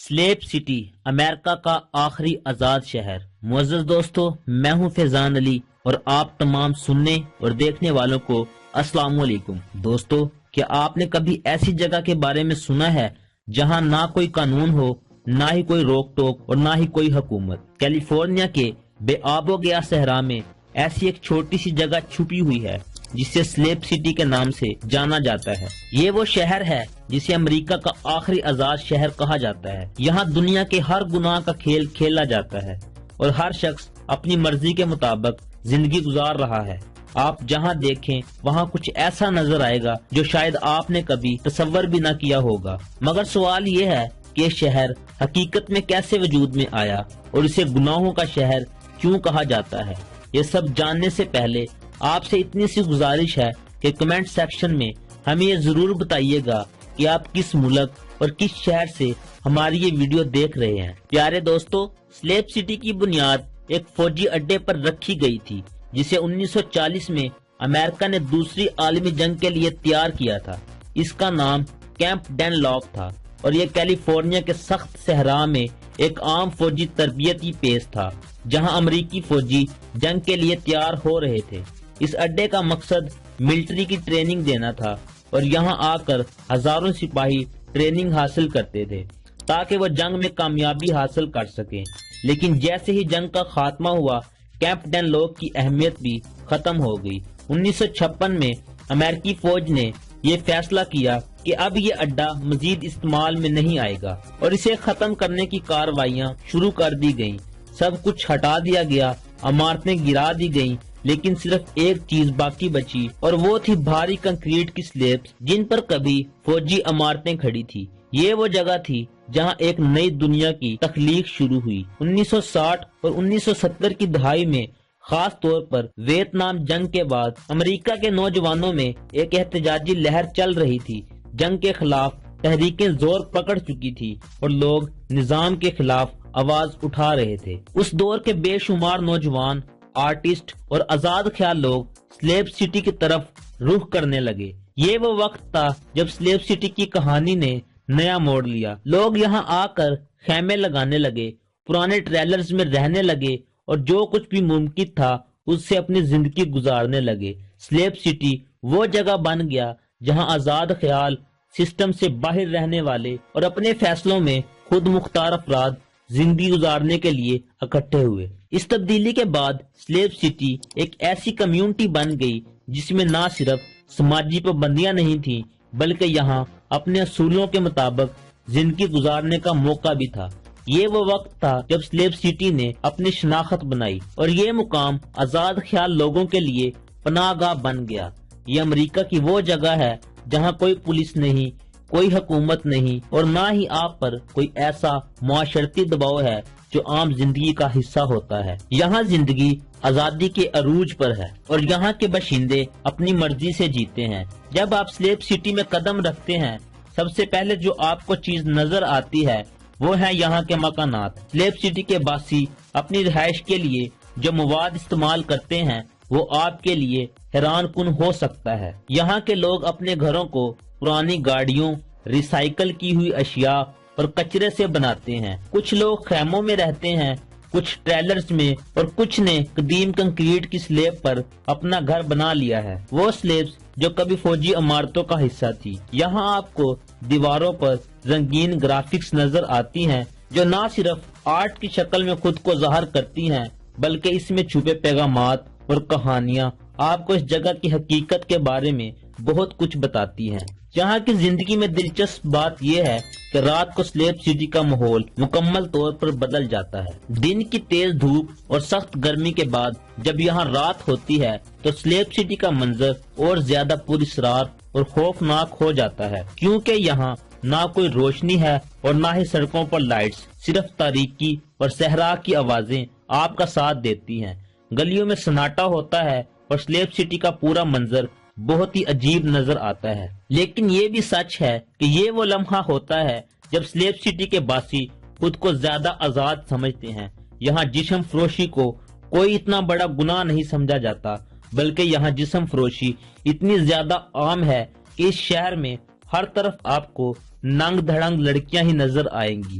Slip city امریکہ کا آخری آزاد شہر۔ معزز دوستو، میں ہوں فیضان علی اور آپ تمام سننے اور دیکھنے والوں کو السلام علیکم۔ دوستو، کیا آپ نے کبھی ایسی جگہ کے بارے میں سنا ہے جہاں نہ کوئی قانون ہو، نہ ہی کوئی روک ٹوک اور نہ ہی کوئی حکومت؟ کیلیفورنیا کے بے آب و گیا صحرا میں ایسی ایک چھوٹی سی جگہ چھپی ہوئی ہے جسے سلیپ سٹی کے نام سے جانا جاتا ہے۔ یہ وہ شہر ہے جسے امریکہ کا آخری آزاد شہر کہا جاتا ہے۔ یہاں دنیا کے ہر گناہ کا کھیل کھیلا جاتا ہے اور ہر شخص اپنی مرضی کے مطابق زندگی گزار رہا ہے۔ آپ جہاں دیکھیں وہاں کچھ ایسا نظر آئے گا جو شاید آپ نے کبھی تصور بھی نہ کیا ہوگا۔ مگر سوال یہ ہے کہ یہ شہر حقیقت میں کیسے وجود میں آیا اور اسے گناہوں کا شہر کیوں کہا جاتا ہے؟ یہ سب جاننے سے پہلے آپ سے اتنی سی گزارش ہے کہ کمنٹ سیکشن میں ہمیں یہ ضرور بتائیے گا کہ آپ کس ملک اور کس شہر سے ہماری یہ ویڈیو دیکھ رہے ہیں۔ پیارے دوستو، سلیپ سٹی کی بنیاد ایک فوجی اڈے پر رکھی گئی تھی جسے 1940 میں امریکہ نے دوسری عالمی جنگ کے لیے تیار کیا تھا۔ اس کا نام کیمپ ڈین لاک تھا اور یہ کیلیفورنیا کے سخت صحرا میں ایک عام فوجی تربیتی پیس تھا جہاں امریکی فوجی جنگ کے لیے تیار ہو رہے تھے۔ اس اڈے کا مقصد ملٹری کی ٹریننگ دینا تھا اور یہاں آ کر ہزاروں سپاہی ٹریننگ حاصل کرتے تھے تاکہ وہ جنگ میں کامیابی حاصل کر سکیں۔ لیکن جیسے ہی جنگ کا خاتمہ ہوا، کیمپ ڈین لاک کی اہمیت بھی ختم ہو گئی۔ 1956 میں امریکی فوج نے یہ فیصلہ کیا کہ اب یہ اڈا مزید استعمال میں نہیں آئے گا اور اسے ختم کرنے کی کارروائیاں شروع کر دی گئیں۔ سب کچھ ہٹا دیا گیا، عمارتیں گرا دی گئیں، لیکن صرف ایک چیز باقی بچی اور وہ تھی بھاری کنکریٹ کی سلیبس جن پر کبھی فوجی عمارتیں کھڑی تھی۔ یہ وہ جگہ تھی جہاں ایک نئی دنیا کی تخلیق شروع ہوئی۔ 1960 اور 1970 کی دہائی میں، خاص طور پر ویتنام جنگ کے بعد، امریکہ کے نوجوانوں میں ایک احتجاجی لہر چل رہی تھی۔ جنگ کے خلاف تحریکیں زور پکڑ چکی تھی اور لوگ نظام کے خلاف آواز اٹھا رہے تھے۔ اس دور کے بے شمار نوجوان، آرٹسٹ اور آزاد خیال لوگ سلیپ سٹی کی طرف رخ کرنے لگے۔ یہ وہ وقت تھا جب سلیپ سٹی کی کہانی نے نیا موڑ لیا۔ لوگ یہاں آ کر خیمے لگانے لگے، پرانے ٹریلرز میں رہنے لگے اور جو کچھ بھی ممکن تھا اس سے اپنی زندگی گزارنے لگے۔ سلیپ سٹی وہ جگہ بن گیا جہاں آزاد خیال، سسٹم سے باہر رہنے والے اور اپنے فیصلوں میں خود مختار افراد زندگی گزارنے کے لیے اکٹھے ہوئے۔ اس تبدیلی کے بعد سلیپ سٹی ایک ایسی کمیونٹی بن گئی جس میں نہ صرف سماجی پابندیاں نہیں تھیں بلکہ یہاں اپنے اصولوں کے مطابق زندگی گزارنے کا موقع بھی تھا۔ یہ وہ وقت تھا جب سلیپ سٹی نے اپنی شناخت بنائی اور یہ مقام آزاد خیال لوگوں کے لیے پناہ گاہ بن گیا۔ یہ امریکہ کی وہ جگہ ہے جہاں کوئی پولیس نہیں، کوئی حکومت نہیں اور نہ ہی آپ پر کوئی ایسا معاشرتی دباؤ ہے جو عام زندگی کا حصہ ہوتا ہے۔ یہاں زندگی آزادی کے عروج پر ہے اور یہاں کے باشندے اپنی مرضی سے جیتے ہیں۔ جب آپ سلیپ سٹی میں قدم رکھتے ہیں، سب سے پہلے جو آپ کو چیز نظر آتی ہے وہ ہے یہاں کے مکانات۔ سلیپ سٹی کے باسی اپنی رہائش کے لیے جو مواد استعمال کرتے ہیں وہ آپ کے لیے حیران کن ہو سکتا ہے۔ یہاں کے لوگ اپنے گھروں کو پرانی گاڑیوں، ریسائیکل کی ہوئی اشیاء اور کچرے سے بناتے ہیں۔ کچھ لوگ خیموں میں رہتے ہیں، کچھ ٹریلرز میں اور کچھ نے قدیم کنکریٹ کی سلیب پر اپنا گھر بنا لیا ہے، وہ سلیبس جو کبھی فوجی عمارتوں کا حصہ تھی۔ یہاں آپ کو دیواروں پر رنگین گرافکس نظر آتی ہیں جو نہ صرف آرٹ کی شکل میں خود کو ظاہر کرتی ہیں بلکہ اس میں چھپے پیغامات اور کہانیاں آپ کو اس جگہ کی حقیقت کے بارے میں بہت کچھ بتاتی ہیں۔ یہاں کی زندگی میں دلچسپ بات یہ ہے کہ رات کو سلیپ سٹی کا ماحول مکمل طور پر بدل جاتا ہے۔ دن کی تیز دھوپ اور سخت گرمی کے بعد جب یہاں رات ہوتی ہے تو سلیپ سٹی کا منظر اور زیادہ پراسرار اور خوفناک ہو جاتا ہے، کیونکہ یہاں نہ کوئی روشنی ہے اور نہ ہی سڑکوں پر لائٹس، صرف تاریکی اور صحرا کی آوازیں آپ کا ساتھ دیتی ہیں۔ گلیوں میں سناٹا ہوتا ہے اور سلیپ سٹی کا پورا منظر بہت ہی عجیب نظر آتا ہے۔ لیکن یہ بھی سچ ہے کہ یہ وہ لمحہ ہوتا ہے جب سلیپ سٹی کے باسی خود کو زیادہ آزاد سمجھتے ہیں۔ یہاں جسم فروشی کو کوئی اتنا بڑا گناہ نہیں سمجھا جاتا بلکہ یہاں جسم فروشی اتنی زیادہ عام ہے کہ اس شہر میں ہر طرف آپ کو ننگ دھڑنگ لڑکیاں ہی نظر آئیں گی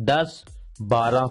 10, 12